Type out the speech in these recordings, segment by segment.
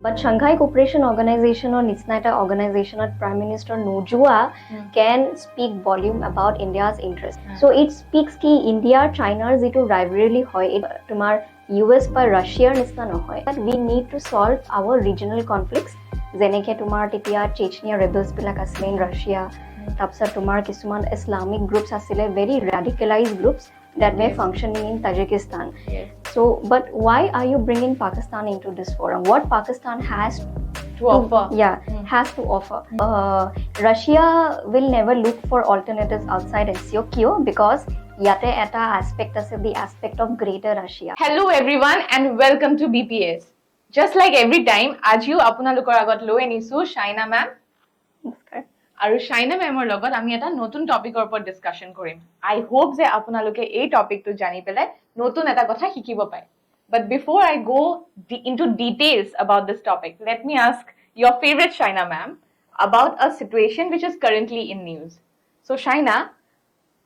But Shanghai Cooperation Organization or Nisnaita Organization or Prime Minister Nojua can speak volume about India's interest. So it speaks ki India China jitu rivalry hoy tumar US by Russia nisna nohoy. But we need to solve our regional conflicts. Jeneke tumar titia Chechnya rebels bilak asile in Russia. Tapsa tumar kisuman Islamic groups asile very radicalized groups that were functioning in Tajikistan. So, but why are you bringing Pakistan into this forum? What Pakistan has to offer? Has to offer. Russia will never look for alternatives outside SCO because yate eta aspect ase the aspect of greater Russia. Hello everyone and welcome to BPS. Just like every time, আজিও আপোনালোকৰ আগত লৈ আনিছো শাইনা মেম আৰু শাইনা মেমৰ লগত আমি এটা নতুন টপিকৰ ওপৰত ডিসকাশন কৰিম। আই হোপ যে আপোনালোকে এই টপিকটো জানি পেলাই নতুন এটা কথা শিকিব পায়। But before I go into details about this topic, let me ask your favorite Shaina ma'am about a situation which is currently in news. So Shaina,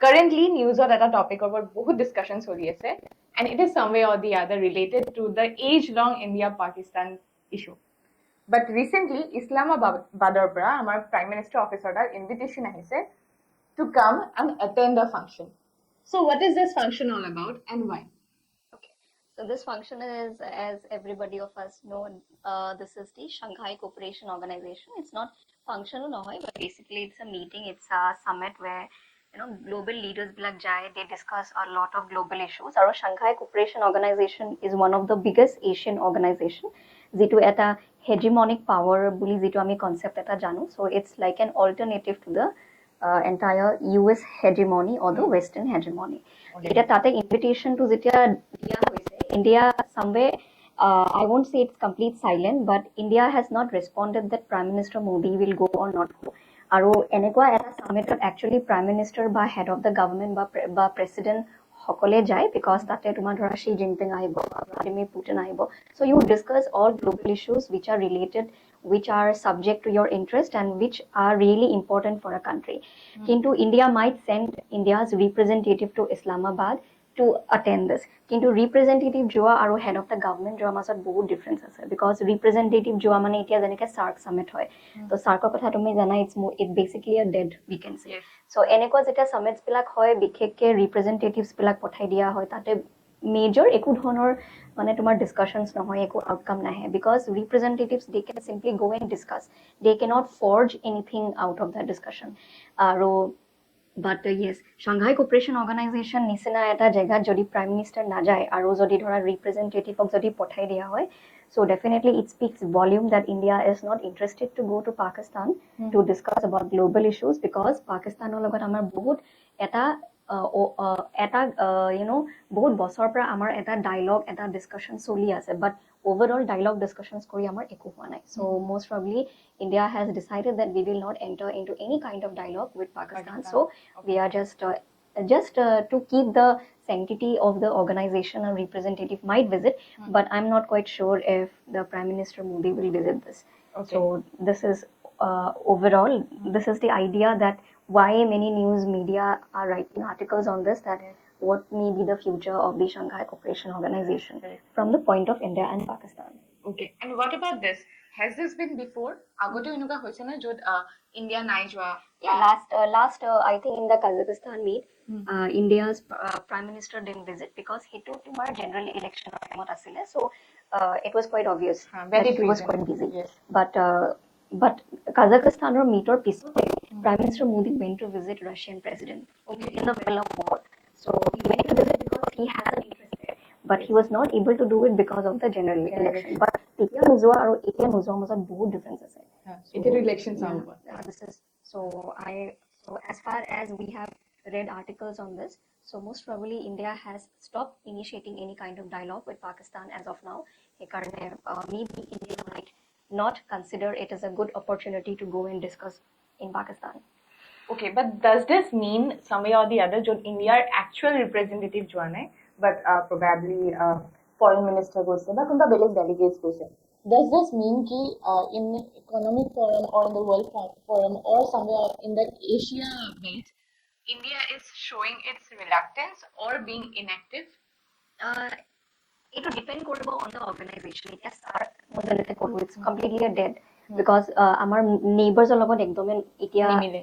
currently news or that topic about bahut discussion choli ase and it is some way or the other related to the age-long India-Pakistan issue. But recently, Islamabadar pra our Prime Minister office order invitation ahise to come and attend a function. So what is this function all about and why? So this function is, as everybody of us know, this is the Shanghai Cooperation Organization. It's not functional, but basically it's a meeting. It's a summit where global leaders like Jai, they discuss a lot of global issues. Our Shanghai Cooperation Organization is one of the biggest Asian organization. Jitu eta hegemonic power buli jitu ami concept eta janu. So it's like an alternative to the entire US hegemony or the Western hegemony. Eta tate invitation to jitia dia hoise India somewhere, I won't say it's complete silent, but India has not responded that Prime Minister Modi will go or not go. Aro enekwa eta summit actually Prime Minister by head of the government by President সকলে যায় because তাতে তোমাৰ ধৰা Xi Jinping আহিব, Vladimir Putin আহিব. So you discuss all global issues which are related, which are subject to your interest and which are really important for a country. Kintu India might send India's representative to Islamabad to attend this. Kintu representative joa aru head of the government joa masat bahut difference ase because representative joa mane etia janeke SAARC summit hoy. So SAARC kotha tumi jana it's basically a dead, we can say. So enekwa jeta summits bilak hoy bikhekke representatives bilak pothai dia hoy tate major eku dhonor mane tomar discussions nohoy eku outcome nahe because representatives they can simply go and discuss. They cannot forge anything out of that discussion. But yes, Shanghai Cooperation Organization nisina eta jega jodi Prime Minister na jay aro jodi dhora representative ok jodi pothai dia hoy, so definitely it speaks volume that India is not interested to go to Pakistan to discuss about global issues because Pakistan logot amar bahut eta bahut bosor pra amar eta dialogue eta discussion choli ase, but overall dialogue discussions kori amar eku hua nai. So most probably India has decided that we will not enter into any kind of dialogue with Pakistan. So we are just to keep the sanctity of the organization, a representative might visit, but I'm not quite sure if the Prime Minister Modi will visit this. So this is overall, this is the idea that why many news media are writing articles on this, that what may be the future of the Shanghai Cooperation Organization from the point of India and Pakistan. Okay, and what about this? Has this been before? Agote enuka hoise na jod India nai joa? Last I think in the Kazakhstan meet, India's Prime Minister didn't visit because he took tomar general election time asile, so it was quite obvious that he was quite busy. But Kazakhstan or meet or peace, Prime Minister Modi went to visit Russian president in the middle of war. So he went to visit because he has an interest there, but he was not able to do it because of the general election. But Titia Nuzwa or Etia Nuzwa was a both differences. It is elections this is so as far as we have read articles on this, so most probably India has stopped initiating any kind of dialogue with Pakistan as of now. Maybe India might not consider it as a good opportunity to go and discuss in Pakistan. Okay, but does this mean some way or the other jo India actual representative jo hai, but probably foreign minister goes ba kunta beleg delegates goes, does this mean ki in economic forum or in the world forum or somewhere in the Asia belt India is showing its reluctance or being inactive? It will depend on the organization. Yes, it's completely dead because our neighbors are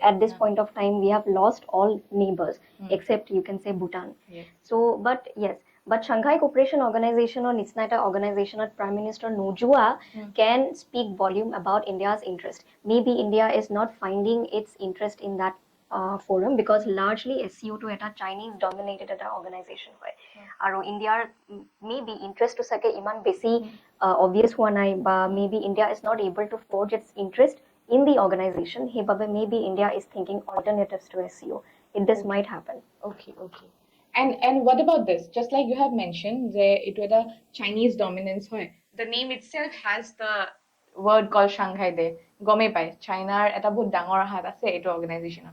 at this point of time we have lost all neighbors except you can say Bhutan. Yes. So, but yes, but Shanghai Cooperation Organization or Nitsnaita organization or Prime Minister Nojua can speak volume about India's interest. Maybe India is not finding its interest in that forum because largely SCO to এটা Chinese dominated এটা organization হয় আৰু Indiaৰ maybe interest to sake iman besi obvious হোৱা নাই বা maybe India is not able to forge its interest in the organization সেইবাবে maybe India is thinking alternatives to SCO. This might happen. Okay. And what about this? Just like you have mentioned, it was a Chinese dominance. The name itself has the word called Shanghai there. Gome pai China eta bahut dangor hat ase eto organization.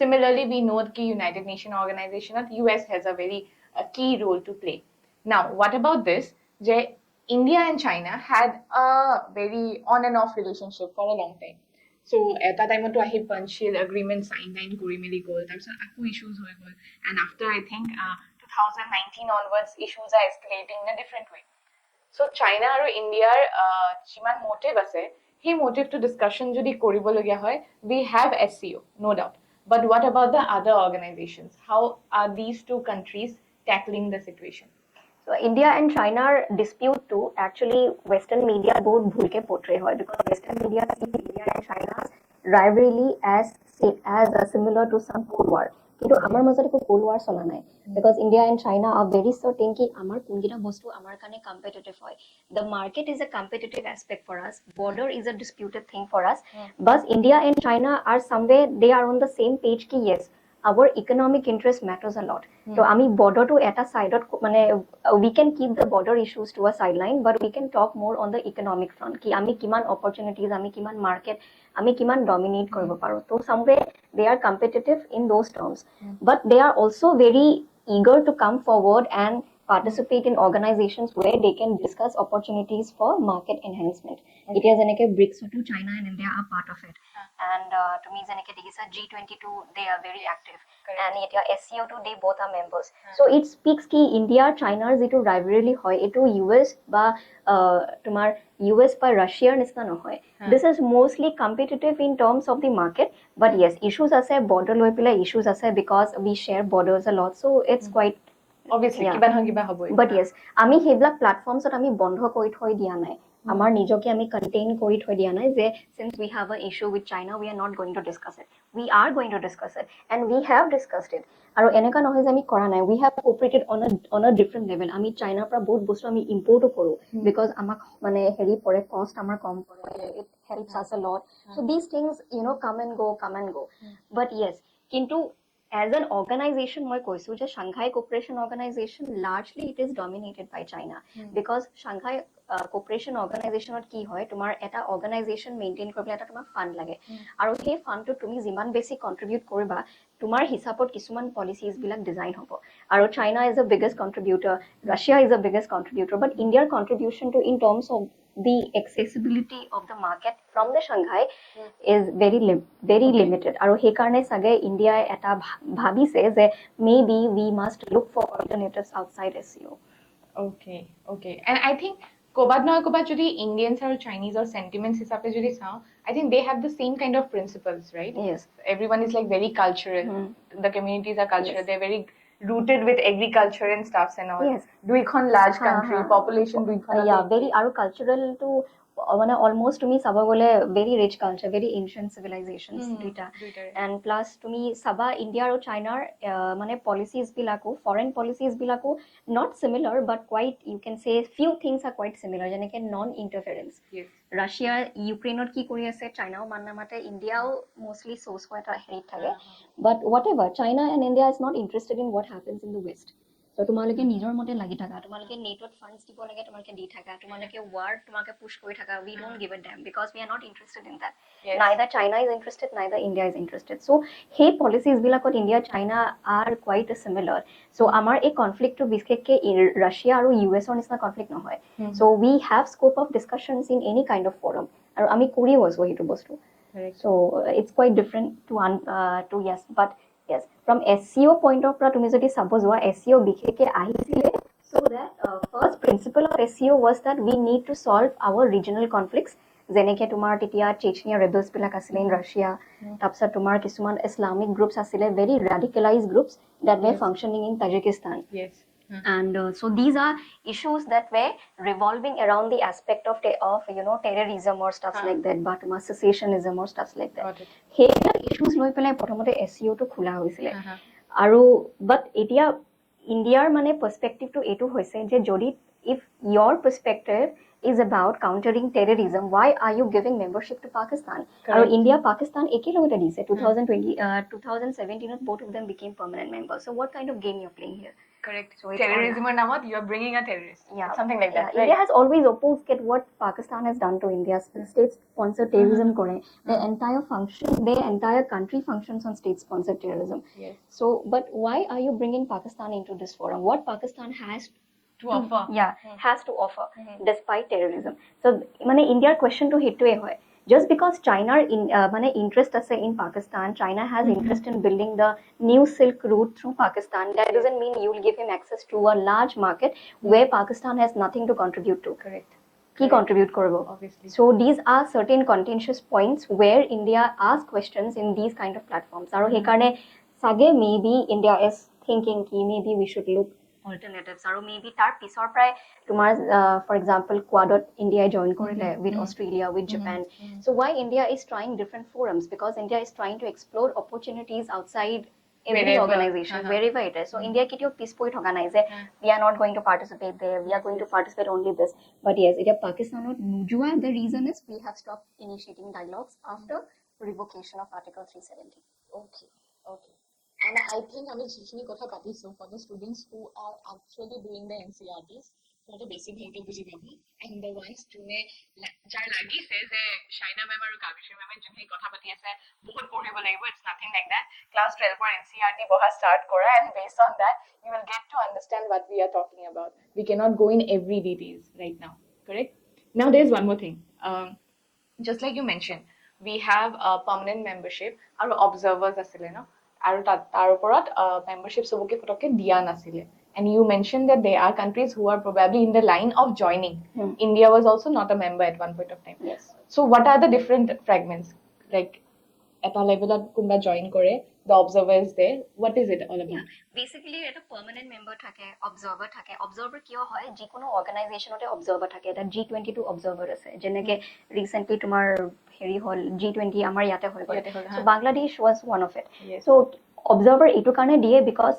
Similarly, we know that United Nations organization that US has a very key role to play. Now, what about this? India and China had a very on and off relationship for a long time. So at that time to ahi Panchshil agreement sign kori meli gol tar pisot aku issues hoy gol, and after I think 2019 onwards issues are escalating in a different way. So China aru India jiman motive ase he motive to discussion jodi koribologia hoy we have SCO no doubt, but what about the other organizations? How are these two countries tackling the situation? So India and China dispute too. Actually, Western media both bhulke portray hoy because Western media see India and China's rivalry as similar to some Cold War. কিন্তু আমাৰ মাজত একো Cold War চলা নাই because India and China are very certain ki আমাৰ কোনগিটা বস্তু আমাৰ কাৰণে competitive হয়. The market is a competitive aspect for us. Border is a disputed thing for us. But India and China are somewhere they are on the same page ki yes, our economic interest matters a lot. So ami border to eta side we can keep the border issues to a sideline, but we can talk more on the economic front ki ami kiman opportunities, ami kiman market, ami kiman dominate koribo paro. So somewhere they are competitive in those terms, but they are also very eager to come forward and participate in organizations where they can discuss opportunities for market enhancement. It is like BRICS to China and India are part of it. And to me, G22, they are very active. And SCO too, they both are members. So it speaks ki India, China's ito rivalry hoy, ito US ba tumar US by Russia nisna no hoy. This is mostly competitive in terms of the market, but yes, issues ase border loi pila issues ase because we share borders a lot, so it's quite obviously but yes, আমি সেইবিলাক প্ল্যাটফর্মছত আমি বন্ধ কৰি থৈ দিয়া নাই আমাৰ নিজকে আমি কন্টেইন কৰি থৈ দিয়া নাই যে since we have an issue with China we are not going to discuss it. We are going to discuss it and we have discussed it. আৰু এনেকা নহয় যে আমি কৰা নাই, we have cooperated on a different level. আমি চাইনাৰ পৰা বহুত বস্তু আমি ইম্পোৰ্ট কৰো because আমাক মানে হেৰি পৰে কষ্ট আমাৰ কম পৰে, it helps us a lot. So these things come and go. But yes, কিন্তু as an organization, moi koisu je Shanghai Cooperation Organization largely it is dominated by China because Shanghai Cooperation Organization ot ki hoy tumar eta organization maintain koribole eta tumar fund lage aru he fund to tumi jiman besi contribute koriba tumar hisapot kisuman policies bilak design hobo aru China is the biggest contributor, Russia is the biggest contributor, but India's contribution to in terms of the accessibility of the market from the Shanghai is very limited. Aru he karone sage India eta bhabise je maybe we must look for alternatives outside SCO. Okay. And I think kobad jodi Indians or Chinese or sentiments hisabe jodi sao, I think they have the same kind of principles, right? Yes. Everyone is like very cultural. The communities are cultural. They're very rooted with agriculture and stuffs and all. Yes. Duikhon large country, population duikhon. Yeah, very aru cultural to almost to me saba gole very rich culture, very ancient civilizations duita. And plus to me saba India or China mane policies bilako, foreign policies bilako not similar but quite you can say few things are quite similar janeke non interference. Yes. Russia Ukraine ki kori ase China o manna mate India o mostly source ko eta heri thage, but whatever China and India is not interested in what happens in the West. So তোমালোকে নিজৰ মতে লাগি থাকা, তোমালোকে নেটত funds দিব লাগে, তোমালোকে দি থাকা, তোমালোকে ওয়ার তোমাকে পুশ কৰি থাকা, we don't give a damn because we are not interested in that. Yes. Neither China is interested, neither India is interested. So hey policies বিলাকত India China are quite similar. So আমাৰ এই conflict টো বিশেষকৈ ৰাছিয়া আৰু US ৰ নিচিনা conflict নহয়. So we have scope of discussions in any kind of forum. আৰু আমি কৰিও আছো সেইটো বস্তু. So it's quite different to yes, but yes, from SCO point of view, tumi jodi sabo joa SCO bikheke ahisile So that first principle of SCO was that we need to solve our regional conflicts. যেনেকে তোমাৰ তেতিয়া Chechnya ৰেবেলছ বিলাক আছিলে in Russia, তাৰপিছত তোমাৰ কিছুমান Islamic groups আছিলে, ভেৰি radicalized groups that were functioning in Tajikistan. Yes. And so these are issues that were revolving around the aspect of terrorism or stuff like that, but secessionism or stuff like that. সেইবিলাক issues লৈ পেলাই প্ৰথমতে SCO টো খোলা হৈছিলে। আৰু but এতিয়া ইণ্ডিয়াৰ মানে পাৰ্সপেক্টিভটো এইটো হৈছে যে যদি if your perspective is about countering terrorism, why are you giving membership to Pakistan? আৰু ইণ্ডিয়া পাকিস্তান একেলগতে দিছে 2017 both of them became permanent members. So what kind of game you're playing here? Correct. So terrorism or namat, you are bringing a terrorist. Yeah, something like that. Right? India has always opposed what Pakistan has done to India. State-sponsored terrorism kore. Their entire function, their entire country functions on state-sponsored terrorism. Yes. So, but why are you bringing Pakistan into this forum? What Pakistan has to offer? Yeah, has to offer despite terrorism. So, mane India question to hit to hoy. Just because China interest ase in Pakistan, China has interest in building the new Silk Route through Pakistan. That doesn't mean you will give him access to a large market where Pakistan has nothing to contribute to. Correct. Ki contribute korbo. Obviously. So these are certain contentious points where India asks questions in these kind of platforms. Aro hekarne sage maybe India is thinking ki maybe we should look alternatives, or maybe tar pisor pray tomar for example quadot India join korile with Australia, with Japan. So why India is trying different forums? Because India is trying to explore opportunities outside every organization, wherever it is. So India kitio pispoi thoka nai je we are not going to participate there, we are going to participate only this. But yes, it Pakistanot nujua, the reason is we have stopped initiating dialogues after revocation of Article 370. Okay. And I think আমি যিখিনি কথা পাতিছো for the students who are actually doing the NCRTs, সিহঁতে বেছি ভালকে বুজি পাব, and the ones যোনে যাৰ লাগিছে যে শাইনা মেম আৰু কাবিশ্ৰী মেমে যোনখিনি কথা পাতি আছে বহুত পঢ়িব লাগিব, it's nothing like that. Class 12 ৰ NCRT পঢ়া start কৰা, and based on that you will get to understand what we are talking about. We cannot go in every details right now, correct? Now there's one more thing. Just like you mentioned, we have a permanent membership আৰু observers আছিলে ন, আৰু তাৰ ওপৰত membership সবকে ফটকে দিয়া নাছিলে. And you mentioned that there are countries who are probably in the line of joining. India was also not a member at one point of time. Yes. So what are the different fragments? Like at a level of kunba join kore, the observer is there. What is it all about? Yeah. Basically, এটা permanent member থাকে, observer থাকে. Observer কিয় হয়? যিকোনো organizationতে observer থাকে. এটা G20 টো observer আছে। যেনেকে recently তোমাৰ হেৰি হল G20 আমাৰ ইয়াতে হৈ গ'ল। So Bangladesh was one of it. Yes. So observer এইটো কাৰণে দিয়ে because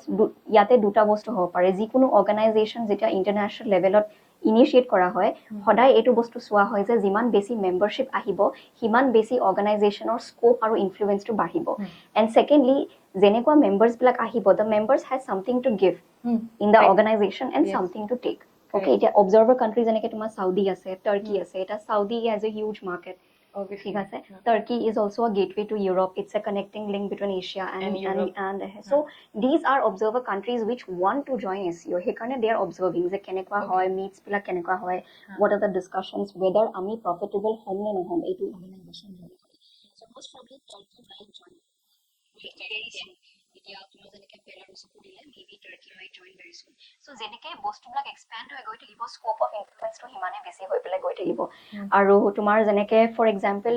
ইয়াতে দুটা বস্তু হ'ব পাৰে। যিকোনো organization যেতিয়া international levelত ইনিশিয়েট কৰা হয়, সদায় এইটো বস্তু চোৱা হয় যে যিমান বেছি মেম্বাৰশ্বিপ আহিব সিমান বেছি অৰ্গানাইজেশ্যনৰ স্কোপ আৰু ইনফ্লুৱেঞ্চটো বাঢ়িব। এণ্ড ছেকেণ্ডলি যেনেকুৱা মেম্বাৰ্ছ বিলাক আহিব, the members has something to give in the organisation and something to take. Okay, এতিয়া অবজাৰ্ভাৰ কাণ্ট্ৰি যেনেকৈ তোমাৰ চাউদি আছে, টাৰ্কি আছে। এটা Saudi as a huge market, ঠিক আছে। Turkey is also a gateway to Europe. It's a connecting link between Asia and Europe. So these are observer countries which want to join SCO. Hekarne they are observing যে কেনেকুৱা হয়, meets pila কেনেকুৱা হয়, what are the discussions, whether আমি profitable হম নে নহম এইটো organization join কৰি। So most probably Turkey might join very soon. এতিয়া তোমাৰ যেনেকৈ বেলাৰুছকো দিলে, maybe Turkey might join very soon. So যেনেকৈ বস্তুবিলাক এক্সপেণ্ড হৈ গৈ থাকিব, স্কোপ অফ ইনফ্লুৱেঞ্চটো সিমানে বেছি হৈ পেলাই গৈ থাকিব। আৰু তোমাৰ যেনেকৈ ফৰ এক্সাম্পল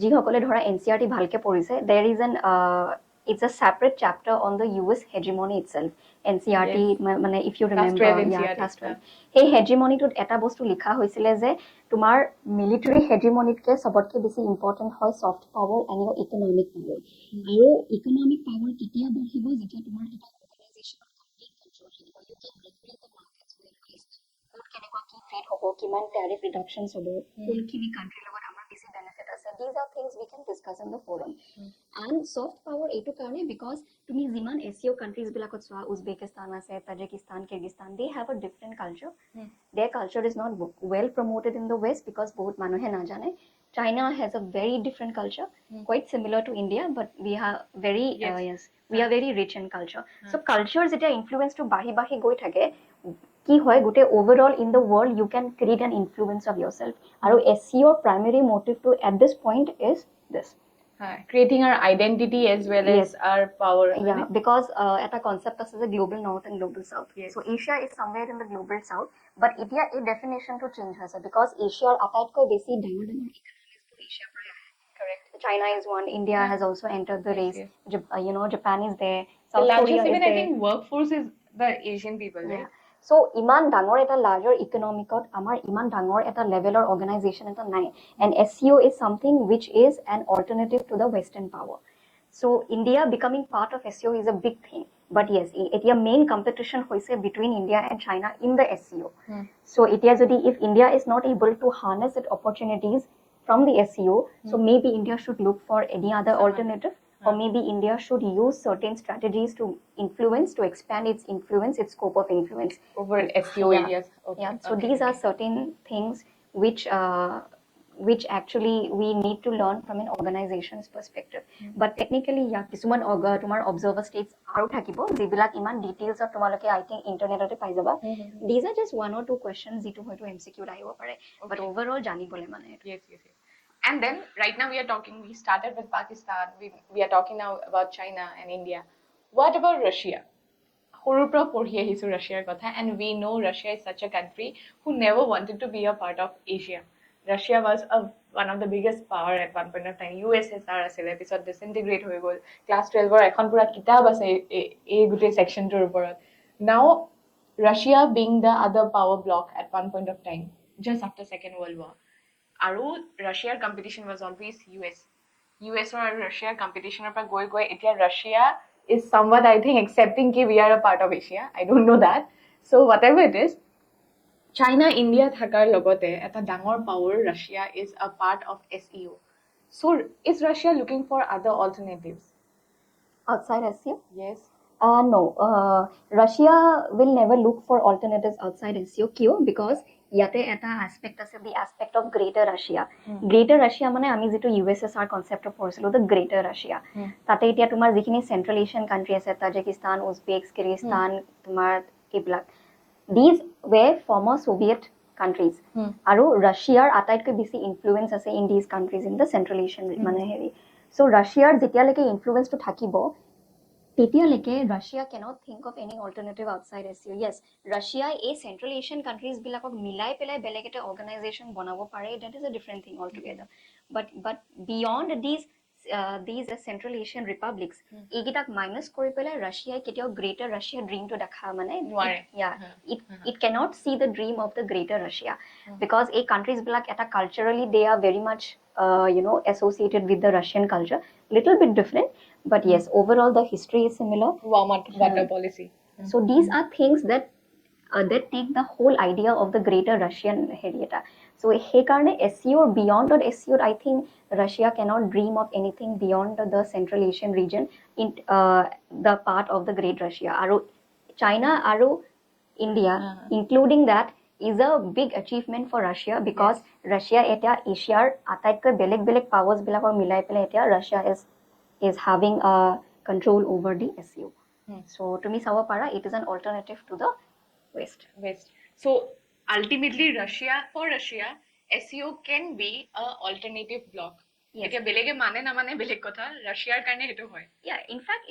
যিসকলে ধৰা NCRT ভালকে পঢ়িছে, there is an it's a separate chapter on the US hegemony itself. NCRT মানে if you remember, class 12 সেই হেজিমনিটোত এটা বস্তু লিখা হৈছিলে যে তোমাৰ মিলিটাৰী হেজিমনিতকে সবতকে বেছি ইম্পৰ্টেণ্ট হয় ছফ্ট পাৱাৰ এণ্ড ইয়ৰ ইকনমিক পাৱাৰ। আৰু ইকনমিক পাৱাৰ কেতিয়া বাঢ়িব যেতিয়া তোমাৰ এটা অৰ্গানাইজেশ্যনৰ কমপ্লিট কণ্ট্ৰল থাকিব। ইউ কেন regulate the markets well wise, ক'ত কেনেকুৱা কি ট্ৰেড হ'ব, কিমান টেৰিফ ৰিডাকশ্যনছ হ'ব, কোনখিনি কাণ্ট্ৰিৰ লগত আমাৰ বেছি বেনিফিট আছে। These are things we can discuss in the forum. And soft power এইটো কাৰণে বিকজ তুমি যিমান SCO কাণ্ট্ৰিজ বিলাকত চোৱা, উজবেকিস্তান আছে, Tajikistan, Kyrgyzstan, they have a different culture. Their culture is not well promoted in the West because বহুত মানুহে নাজানে। China has a very different culture, quite similar to India, but we are very we are very rich in culture. So culture যেতিয়া ইনফ্লুৱেঞ্চটো বাঢ়ি বাঢ়ি গৈ থাকে, কি হয় গোটেই overall in the world you can create an influence of yourself. আৰু SCOৰ primary motive to at this point is this. Creating our identity as well Yes. as our power. Yeah, because এটা concept আছে যে global north and global south. Yes. So Asia is somewhere in the global south, but এতিয়া এই definition to change হৈছে because Asia আটাইতকৈ বেছি ডাঙৰ economies to Asia পৰা আহে. Correct. China is one. India has also entered the race. Japan is there. South Korea is even there. I think workforce is the Asian people, right? So ইমান ডাঙৰ এটা larger economicত আমাৰ ইমান ডাঙৰ এটা level organization এটা নাই. And SCO is something which is an alternative to the Western power. So India becoming part of SCO is a big thing. But yes, এতিয়া main competition হৈছে between India and China in the SCO. So এতিয়া যদি if India is not able to harness its opportunities from the SCO, so maybe India should look for any other alternative. Or maybe India should use certain strategies to influence, to expand its influence, its scope of influence over SCO areas. Okay. Yeah. So these are certain things which actually we need to learn from an organization's perspective. But technically, yeah, কিছুমান তোমাৰ observer states আৰু থাকিব যিবিলাক ইমান details of তোমালোকে I think internetতে পাই যাবা. These are just one or two questions যিটো হয়তো MCQ আহিব পাৰে. But overall জানিবলে মানে Yes. And then right now we started with Pakistan, we are talking now about China and India. What about Russia? সৰুৰ পৰা পঢ়ি আহিছো ৰাছিয়াৰ কথা, and we know Russia is such a country who never wanted to be a part of Asia. Russia was one of the biggest power at one point of time. USSR আছিলে, পিছত disintegrate হৈ গ'ল. Class 12 এখন পুৰা কিতাপ আছে এই গোটেই সেকশনটোৰ ওপৰত. Now Russia being the other power block at one point of time, just after Second World War. আৰু ৰাছিয়াৰ competition was always US আৰু ৰাছিয়াৰ competitionৰ পৰা গৈ এতিয়া Russia is somewhat I think accepting ki we are a part of Asia. I don't know that. So whatever it is, China, India thakar logote eta dangor power Russia is a part of SCO. So is Russia looking for other alternatives outside SCO? Yes. No. Russia will never look for alternatives outside SCO. কিয়? Because ইয়াতে এটা aspect আছে, the aspect of greater Russia. Greater Russia মানে আমি যেটো USSR concept পঢ়িছিলো, the greater Russia. তাতে এতিয়া তোমাৰ যিখিনি Central Asian country আছে, তাজিকিস্তান, উজবেক, কিরগিস্তান, তোমাৰ এইবিলাক, these were former Soviet countries. আৰু ৰাছিয়াৰ আটাইতকৈ বেছি influence আছে in these countries in the Central Asian মানে হেৰি. So ৰাছিয়াৰ যেতিয়ালৈকে influence টো থাকিব, তেতিয়ালৈকে Russia cannot think of any alternative outside SCO. Yes, Russia এই Central Asian countries বিলাকক মিলাই পেলাই বেলেগ এটা organization বনাব পাৰে, that is a different thing altogether. But beyond these Central Asian republics, এইগিটাক minus কৰি পেলাই Russia কেতিয়াও greater Russia dream টো দেখা মানে নোৱাৰে. It cannot see the dream of the greater Russia because এই countries বিলাক এটা culturally they are very much associated with the Russian culture, little bit different. But yes, overall the history is similar. Water policy. So these are things that take the whole idea of the greater Russian area. So hekarne SCO or beyond or SCO, I think Russia cannot dream of anything beyond the Central Asian region in the part of the Great Russia. Aru China, aru India, including that, is a big achievement for Russia because Russia eta Asia'r আটাইতকৈ বেলেগ powers বিলাকৰ মিলাই পেলাই এতিয়া Russia is having a control over the SCO. So to me, Sawapara, it is an alternative to the West. So ultimately, for Russia, SCO can be a alternative bloc. এতিয়া বেলেগে মানে না মানে বেলেগ কথা, ৰাছিয়াৰ কাৰণে হেতু হয়. Yeah, in fact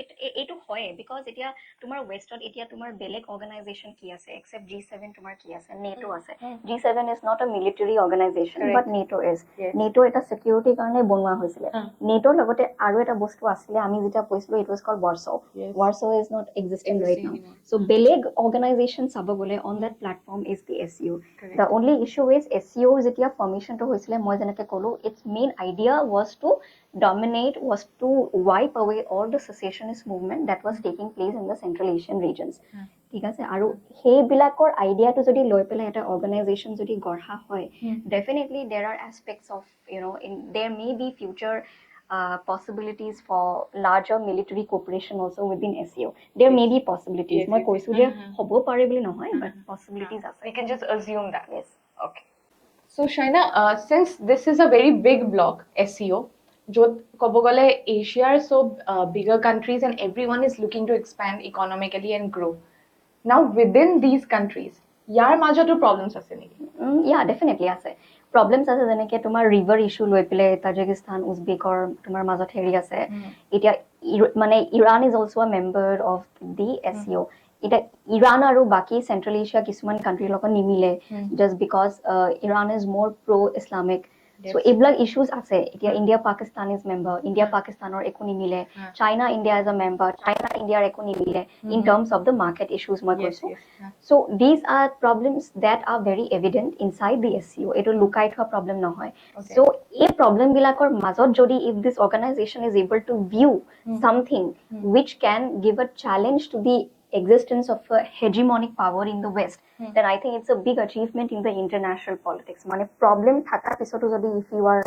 এটো হয় because এতিয়া তোমাৰ ওয়েষ্টত এতিয়া তোমাৰ বেলেগ organization কি আছে except G7 তোমাৰ কি আছে, NATO আছে. G7 is not a military organization. Correct. But NATO is. Yes. NATO এটা security কাৰণে বনোৱা হৈছিলে. NATO লগতে আৰু এটা বস্তু আছিলে আমি যেটা কৈছিলো, it was called Warsaw. Yes. Warsaw is not existing right now. So বেলেগ organization চাব গলে on that platform is the SCO. Correct. The only issue is SCO যেতিয়া formation টো হৈছিলে মই যেনেকে কলো, its main idea was to dominate, was to wipe away all the secessionist movement that was taking place in the Central Asian regions. ঠিক আছে, আৰু সেইবিলাকৰ আইডিয়াটো যদি লৈ পেলাই এটা organization যদি গঢ়া হয়, definitely there are aspects of, there may be future possibilities for larger military cooperation also within SCO. There may be possibilities. মই কৈছো যে হ'ব পাৰে বুলি নহয়, but possibilities আছে. We can just assume that. Yes. Okay. So Shaina, since this is a very big block, SCO, jot kobo gole Asia are so bigger countries and everyone is looking to expand economically and grow. Now within these countries, yar majoto problems ase neki? Yeah, definitely ase. Problems আছে যেনেকে তোমাৰ river issue লৈ পেলাই Tajikistan উজবেকৰ তোমাৰ মাজত হেৰি আছে এতিয়া মানে Iran is also' a member of the SCO এতিয়া ইৰাণ আৰু বাকী চেণ্ট্ৰেল এছিয়া কিছুমান কাণ্ট্ৰিৰ লগত নিমিলে জাষ্ট বিকজ ইৰাণ ইজ মোৰ প্ৰ' ইছলামিক So এইবিলাক ইছ্যুজ আছে এতিয়া India Pakistan is member India পাকিস্তানৰ একো নিমিলে চাইনা ইণ্ডিয়া ইজ আ মেম্বাৰ চাইনা ইণ্ডিয়াৰ একো নিমিলে in terms of the market issues মই কৈছো so these are problems that are very evident inside the SCO এইটো লুকাই থোৱা প্ৰবলেম নহয় so এই প্ৰবলেম বিলাকৰ মাজত যদি if this organization is able to view something which can give a challenge to the existence of a hegemonic power in the West, then I think it's a big achievement in the international politics. Mane problem thaka pisoto jodi if you are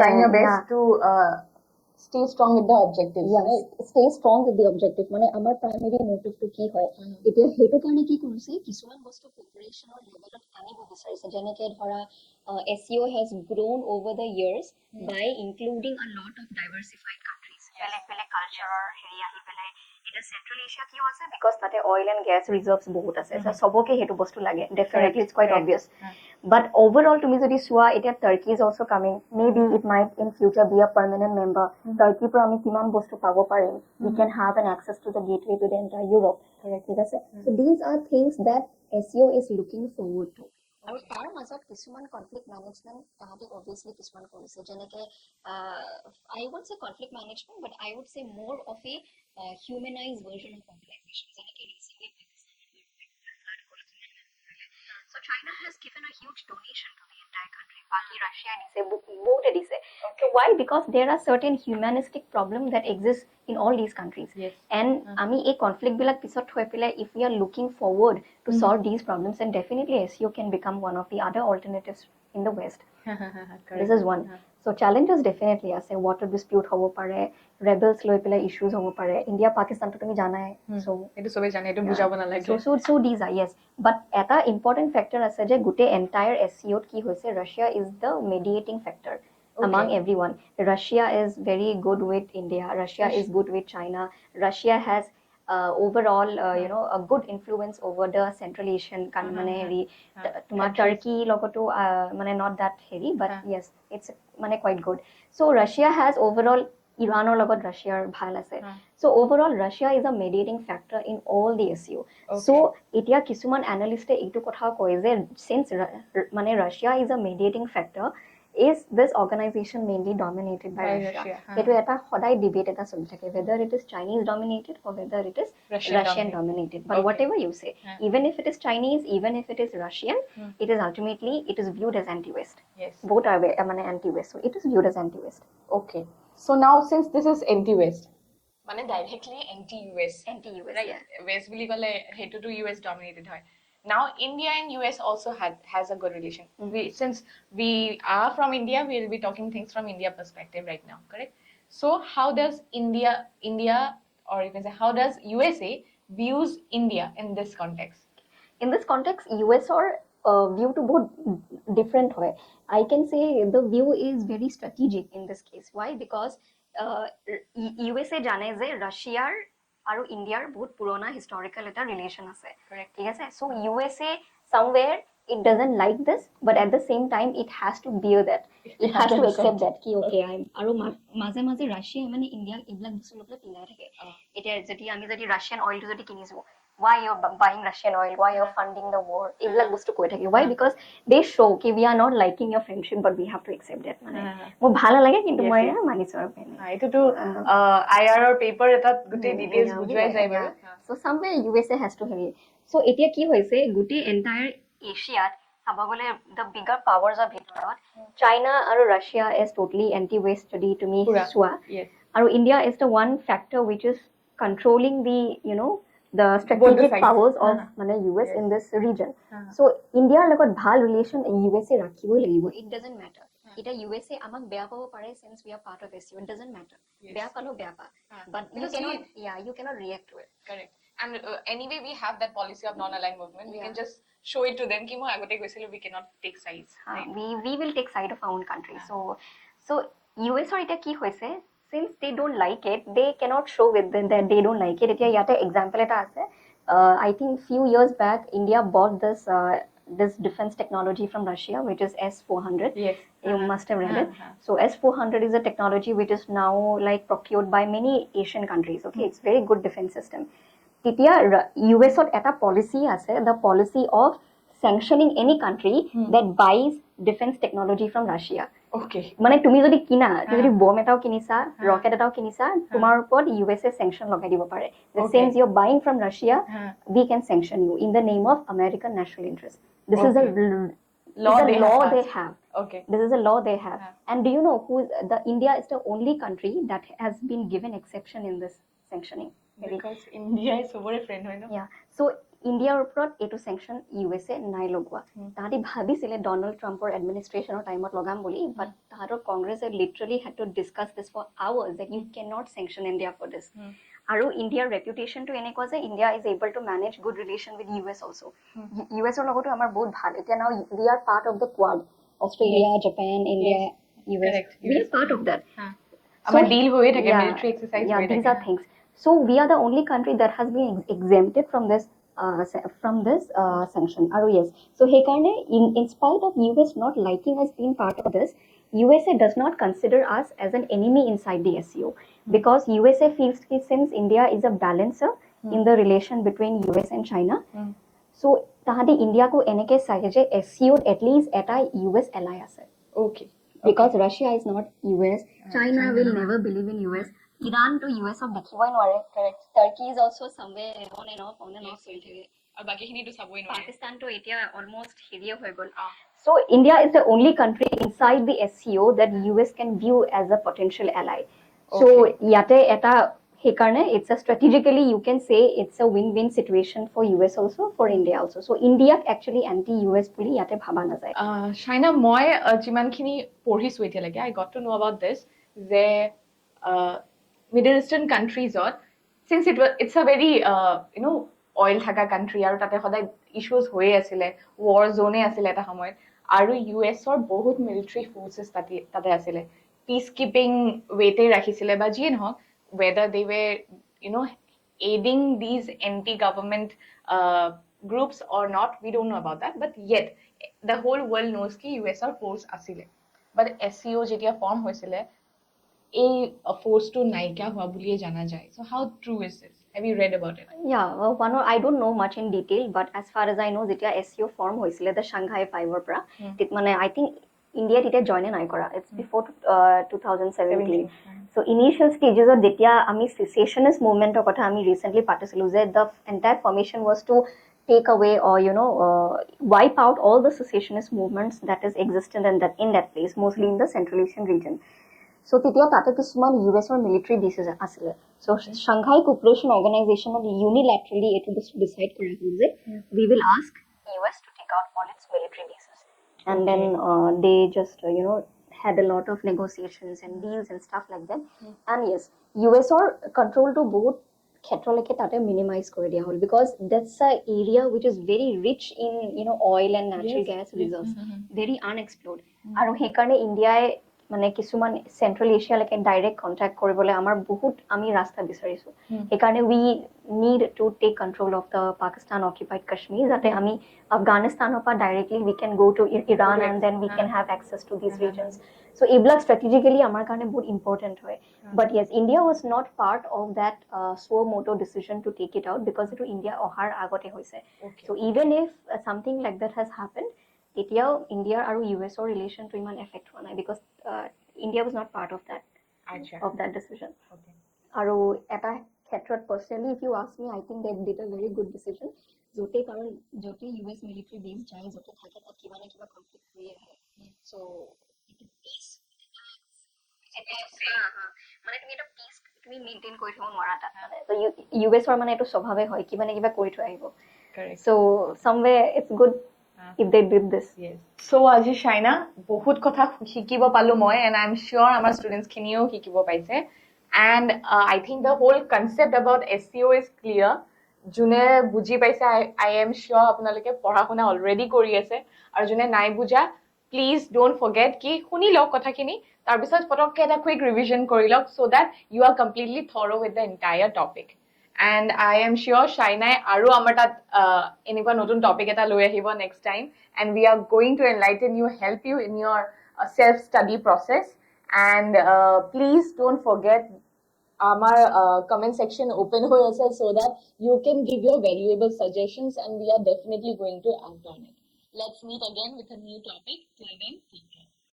trying your best to stay strong with the objectives. Yes, right? Stay strong with the objective. Mane amar primary motive to ki hoy. Etia hetu karone ki korise kisuman bostu preparation or level anibo bisarise jeneke dhora SCO has grown over the years by including a lot of diversified countries. Pele culture or heri ahi pelai এটা central Asia কিয় আছে because তাতে oil and gas reserves বহুত আছে so সবকে হেতু বস্তু লাগে definitely it's quite obvious but overall তুমি যদি সোয়া এটা Turkey is also coming maybe it might in future be a permanent member টার্কিৰ পৰা আমি কিমান বস্তু পাব পাৰিম we can have an access to the gateway to the entire Europe ঠিক আছে so these are things that SCO is looking forward to আৰু তাৰ মাজত কিছুমান কনফ্লিক্ট মেনেজমেণ্ট তাহাঁতে অবভিয়াছলি কিছুমান কৰিছে যেনেকে I won't say conflict management but I would say more of a humanized version of globalization. So China has given a huge donation to the entire country. Baki Russia is so why? Because there are certain humanistic problems that exist in all these countries. Yes. And ami a conflict bilak pisot hoy pile if we are looking forward to solve these problems, then definitely SCO can become one of the other alternatives in the West. This is one. So challenges definitely আছে water dispute হ'ব পাৰে rebels লৈ পেলাই issues হ'ব পাৰে India Pakistan তো তুমি জানাই so এটো সবে জানে এটো বুজাব না লাগে so these are yes but এটা important factor আছে যে গুটে entire SCO কি হৈছে Russia is the mediating factor among everyone Russia is very good with India Russia is good with China Russia has overall you know a good influence over the Central Asian মানে হেৰি তোমাৰ Turkey লগতো মানে not that heavy but yes it's মানে quite good so Russia has overall Iran লগত Russiaৰ ভাল আছে so overall Russia is a mediating factor in all the SCO so এতিয়া কিছুমান analyst এইটো কথা কয় যে since মানে Russia is a mediating factor is this organization mainly dominated by Russia? Etu eta hodai debate eta choli thake whether it is Chinese dominated or whether it is Russian dominated. But whatever you say, even if it is Chinese, even if it is Russian, it is ultimately it is viewed as anti-West. Yes. Both are anti-West, so it is viewed as anti-West. Okay. So now since this is anti-West, মানে directly anti-US, right? West বুলি কলে হেতু to US dominated হয়. Now India and US also has a good relation. Since we are from India, we will be talking things from India perspective right now, correct? So how does India or you can say how does USA views India in this context? In this context, US or view to both different way. I can say the view is very strategic in this case. Why? Because USA জানে যে Russiaৰ আৰু ইণ্ডিয়াৰ বহুত পুৰণা historical এটা relation আছে ঠিক আছে so USA somewhere it doesn't like this but at the same time it has to bear that it has to accept that ki okay I'm আৰু মাজে মাজে Russia মানে ইণ্ডিয়া এইবিলাক বস্তু লৈ পিলাই থাকে এতিয়া যদি আমি যদি Russian oil যদি কিনিছো why you're buying Russian oil why you're funding the war এইবিলাক বস্তু কৈ থাকে why because they show ki we are not liking your friendship but we have to accept that মানে মোৰ ভাল লাগে কিন্তু মই মানিছো আৰু এটো তো IR or paper এটা গুটে details বুজাই যায় বাৰু so somewhere USA has to have it so এতিয়া কি হৈছে গুটে entire Asia sabagole the bigger powers of ভিতৰত China আৰু Russia is totally anti-West যদি তুমি সোৱা আৰু India is the one factor which is controlling the you know the strategic powers of মানে US in this region so India লগত ভাল relation USA ৰাখিবই লাগিব it doesn't matter এটা USA আমাক বেয়া পাব পাৰে since we are part of SCO it doesn't matter বেয়া পালো বেয়া পা but you cannot react to it correct and anyway we have that policy of non-aligned movement we can just show it to them ki moi agote goisilo we cannot take sides right? we will take side of our own country so US or eta ki hoise since they don't like it they cannot show with them that they don't like it etia yate example eta ase I think few years back India bought this this defense technology from Russia, which is S-400. Yes. You must have read it. So S-400 is a technology which is now like procured by many Asian countries. Okay, it's very good defense system. Titia US or eta policy ase, the policy of sanctioning any country that buys defense technology from Russia. Okay. মানে তুমি যদি কিনা তুমি যদি bomb এটাও কিনিছা rocket এটাও কিনিছা তোমাৰ ওপৰত ইউএসএ sanction লগাই দিব পাৰে the since you're buying from Russia we can sanction you in the name of American national interest. This is a law they have. Okay. This is a law they have. And do you know India is the only country that has been given exception in this sanctioning? Because India is over a friend, right? Yeah. So Indiaৰ ওপৰত এইটো sanction USA নাই লগোৱা তাহাঁতি ভাবিছিলে Donald ট্ৰাম্পৰ এডমিনিষ্ট্ৰেশ্যনৰ টাইমত লগাম বুলি but তাহাঁতৰ কংগ্ৰেছে literally had to discuss this for hours that you cannot sanction India for this. আৰু ইণ্ডিয়াৰ ৰেপুটেশ্যনটো এনেকুৱা যে India is able to manage good relation with US also. US ৰ লগতো আমাৰ বহুত ভাল এতিয়া now we are part of the Quad. Australia, Japan, India, US. We are part of that. আমাৰ deal হৈয়ে থাকে military exercise হৈয়ে থাকে. These are things. So we are the only country that has been exempted from this sanction. Yes. So hekarne in spite of US not liking us being part of this, USA does not consider us as an enemy inside the SCO because USA feels that since India is a balancer in the relation between US and China, so tahati India ko eneke saye je SCO at least eta US ally ase. Okay. Because Russia is not US, China will never believe in US. Iran to US of dekhiboi nware. Correct. Turkey is also somewhere on and off চলি থাকে আৰু বাকিখিনিটো চাবই নোৱাৰে পাকিস্তান তো এতিয়া almost হেৰিয়ে হৈ গ'ল so India is the only country inside the SCO that US can view as a potential ally. So yate eta hekarne it's a strategically you can say it's a win-win situation for US also for India also. So India actually anti-US bully yate ভাবা নাযায়. Shaina মই যিমানখিনি পঢ়িছো এতিয়ালৈকে I got to know about this যে Middle Eastern countries since it's a very oil থাকা country আৰু তাতে সদায় issues হৈয়ে আছিলে war zone আছিলে এটা সময়ত আৰু US ৰ বহুত military forces তাতে আছিলে peacekeeping wayতে ৰাখিছিলে বা যিয়ে নহওক whether they were aiding these anti-government groups or not, we don't know about that, but yet the whole world knows ki US ৰ force আছিলে but SCO যেতিয়া form হৈছিলে এই force to নাইকিয়া হোৱা বুলিয়ে জানা যায়. So how true is this? Have you read about it? Yeah, well, I don't know much in detail, but as far as I know, যেতিয়া SCO form হৈছিলে the Shanghai 5 পৰা মানে I think India তেতিয়া join নাই কৰা. It's before 2017. So initial stages of যেতিয়া আমি secessionist movement কথা আমি recently পাতিছিলো যে the entire formation was to take away or wipe out all the secessionist movements that is existent in that place, mostly in the Central Asian region. So তেতিয়া তাতে কিছুমান US ৰ military bases আছিলে. So Shanghai Cooperation Organization unilaterally it was decide কৰা হ'ল যে we will ask US to take out all its military bases. And then they just had a lot of negotiations and deals and stuff like that. And yes, US or control to both ক্ষেত্ৰলৈকে তাতে minimize কৰি দিয়া হ'ল because that's a area which is very rich in oil and natural gas reserves, very unexplored. আৰু সেইকাৰণে ইণ্ডিয়াই মানে কিছুমান central এছিয়ালৈকে direct contact কৰিবলৈ আমাৰ বহুত আমি ৰাস্তা বিচাৰিছো সেইকাৰণে we need to take control of the Pakistan occupied Kashmir যাতে আমি আফগানিস্তানৰ পৰা directly we can go to Iran and then we can have access to these regions. So এইবিলাক strategically আমাৰ কাৰণে বহুত important হয়. But yes, India was not part of that suo moto decision to take it out because it India অহাৰ আগতে হৈছে. So even if something like that has happened, এতিয়াও India আৰু US ৰ relation to ইমান affect হোৱা নাই because India was not part of that decision. আৰু এটা ক্ষেত্ৰত personally if you ask me, I think they did a very good decision. যতে কাৰণ যতে US military base যায় যতে থাকে তাত কিবা না কিবা conflict হৈয়ে আহে. So peace মানে তুমি এটা peace তুমি maintain কৰি থব নোৱাৰা তাত মানে so US ৰ মানে এইটো স্বভাৱে হয় কিবা না কিবা কৰি থৈ আহিব. So somewhere it's good if they did this. Yes. So আজি Shaina বহুত কথা শিকিব পালো মই and I'm sure আমাৰ students খিনিও শিকিব পাইছে and I think the whole concept about SCO is clear. যোনে বুজি পাইছে I am sure আপোনালোকে পঢ়া শুনা already কৰি আছে আৰু যোনে নাই বুজা please don't forget কি শুনি লওক কথাখিনি তাৰপিছত পটককে এটা quick revision কৰি লওক so that you are completely thorough with the entire topic. And I am sure Shainai aru amar tat enikwa notun topic eta loi ahibo next time, and we are going to enlighten you, help you in your self study process. And please don't forget our comment section open hoye ase so that you can give your valuable suggestions, and we are definitely going to act on it. Let's meet again with a new topic. Till then, take care.